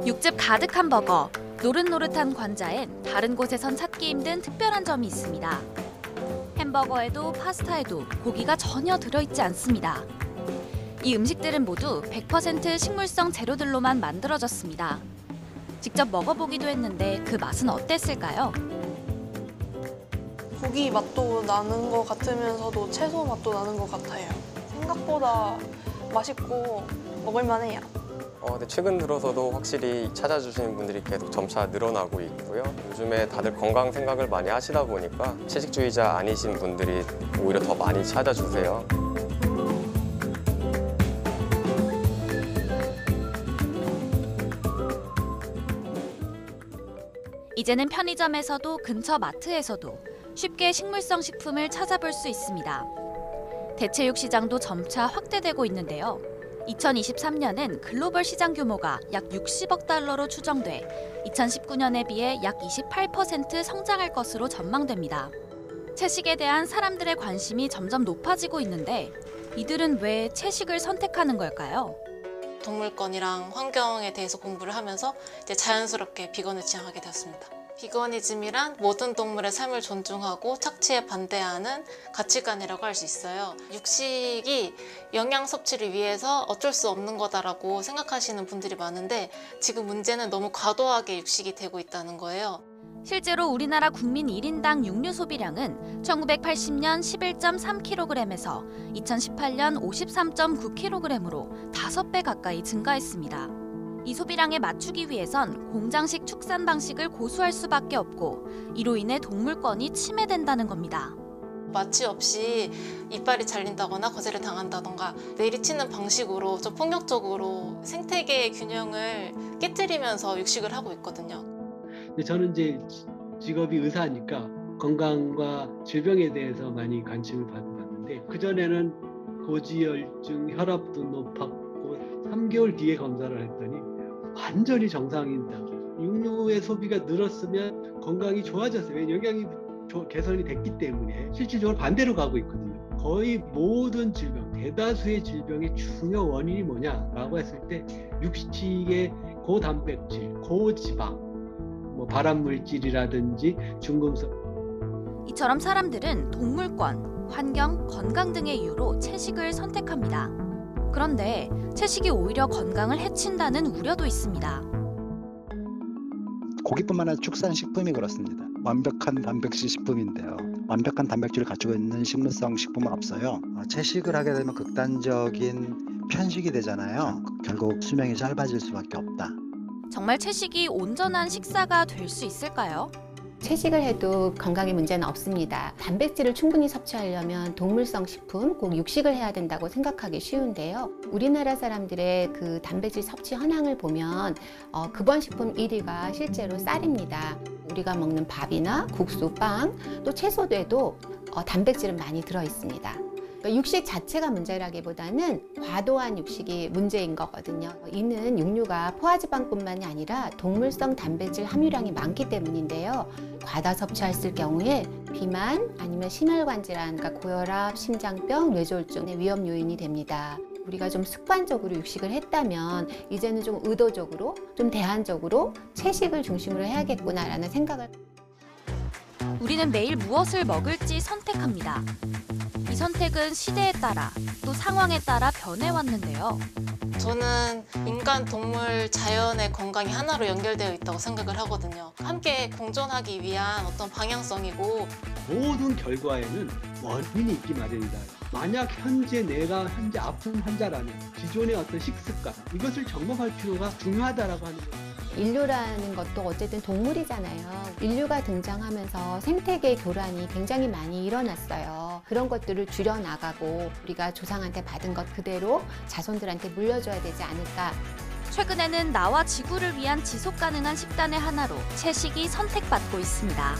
육즙 가득한 버거, 노릇노릇한 관자엔 다른 곳에선 찾기 힘든 특별한 점이 있습니다. 햄버거에도 파스타에도 고기가 전혀 들어있지 않습니다. 이 음식들은 모두 100% 식물성 재료들로만 만들어졌습니다. 직접 먹어보기도 했는데 그 맛은 어땠을까요? 고기 맛도 나는 것 같으면서도 채소 맛도 나는 것 같아요. 생각보다 맛있고 먹을만해요. 근데 최근 들어서도 확실히 찾아주시는 분들이 계속 점차 늘어나고 있고요. 요즘에 다들 건강 생각을 많이 하시다 보니까 채식주의자 아니신 분들이 오히려 더 많이 찾아주세요. 이제는 편의점에서도 근처 마트에서도 쉽게 식물성 식품을 찾아볼 수 있습니다. 대체육 시장도 점차 확대되고 있는데요. 2023년엔 글로벌 시장 규모가 약 60억 달러로 추정돼 2019년에 비해 약 28% 성장할 것으로 전망됩니다. 채식에 대한 사람들의 관심이 점점 높아지고 있는데 이들은 왜 채식을 선택하는 걸까요? 동물권이랑 환경에 대해서 공부를 하면서 이제 자연스럽게 비건을 지향하게 되었습니다. 비거니즘이란 모든 동물의 삶을 존중하고 착취에 반대하는 가치관이라고 할 수 있어요. 육식이 영양 섭취를 위해서 어쩔 수 없는 거다라고 생각하시는 분들이 많은데 지금 문제는 너무 과도하게 육식이 되고 있다는 거예요. 실제로 우리나라 국민 1인당 육류 소비량은 1980년 11.3kg에서 2018년 53.9kg으로 5배 가까이 증가했습니다. 이 소비량에 맞추기 위해선 공장식 축산 방식을 고수할 수밖에 없고 이로 인해 동물권이 침해된다는 겁니다. 마취 없이 이빨이 잘린다거나 거세를 당한다던가 내리치는 방식으로 좀 폭력적으로 생태계의 균형을 깨트리면서 육식을 하고 있거든요. 근데 저는 이제 직업이 의사니까 건강과 질병에 대해서 많이 관심을 받았는데 그전에는 고지혈증, 혈압도 높았고 3개월 뒤에 검사를 했더니 완전히 정상이다. 육류의 소비가 늘었으면 건강이 좋아졌어요. 왜냐하면 영양이 개선이 됐기 때문에 실질적으로 반대로 가고 있거든요. 거의 모든 질병, 대다수의 질병의 중요 원인이 뭐냐라고 했을 때 육식의 고단백질, 고지방, 발암물질이라든지 중금속. 이처럼 사람들은 동물권, 환경, 건강 등의 이유로 채식을 선택합니다. 그런데 채식이 오히려 건강을 해친다는 우려도 있습니다. 고기뿐만 아니라 축산식품이 그렇습니다. 완벽한 단백질 식품인데요. 완벽한 단백질을 갖추고 있는 식물성 식품은 없어요. 채식을 하게 되면 극단적인 편식이 되잖아요. 결국 수명이 짧아질 수밖에 없다. 정말 채식이 온전한 식사가 될 수 있을까요? 채식을 해도 건강에 문제는 없습니다. 단백질을 충분히 섭취하려면 동물성 식품, 꼭 육식을 해야 된다고 생각하기 쉬운데요. 우리나라 사람들의 그 단백질 섭취 현황을 보면 급원식품 1위가 실제로 쌀입니다. 우리가 먹는 밥이나 국수, 빵, 또 채소에도 단백질은 많이 들어 있습니다. 육식 자체가 문제라기보다는 과도한 육식이 문제인 거거든요. 이는 육류가 포화지방뿐만이 아니라 동물성 단백질 함유량이 많기 때문인데요. 과다 섭취했을 경우에 비만 아니면 심혈관 질환, 그러니까 고혈압, 심장병, 뇌졸중의 위험 요인이 됩니다. 우리가 좀 습관적으로 육식을 했다면 이제는 좀 의도적으로, 좀 대안적으로 채식을 중심으로 해야겠구나라는 생각을. 우리는 매일 무엇을 먹을지 선택합니다. 이 선택은 시대에 따라 또 상황에 따라 변해왔는데요. 저는 인간, 동물, 자연의 건강이 하나로 연결되어 있다고 생각을 하거든요. 함께 공존하기 위한 어떤 방향성이고 모든 결과에는 원인이 있기 마련이다. 만약 내가 현재 아픈 환자라면 기존의 어떤 식습관 이것을 점검할 필요가 중요하다라고 하는 거예요. 인류라는 것도 어쨌든 동물이잖아요. 인류가 등장하면서 생태계 교란이 굉장히 많이 일어났어요. 그런 것들을 줄여나가고 우리가 조상한테 받은 것 그대로 자손들한테 물려줘야 되지 않을까. 최근에는 나와 지구를 위한 지속 가능한 식단의 하나로 채식이 선택받고 있습니다.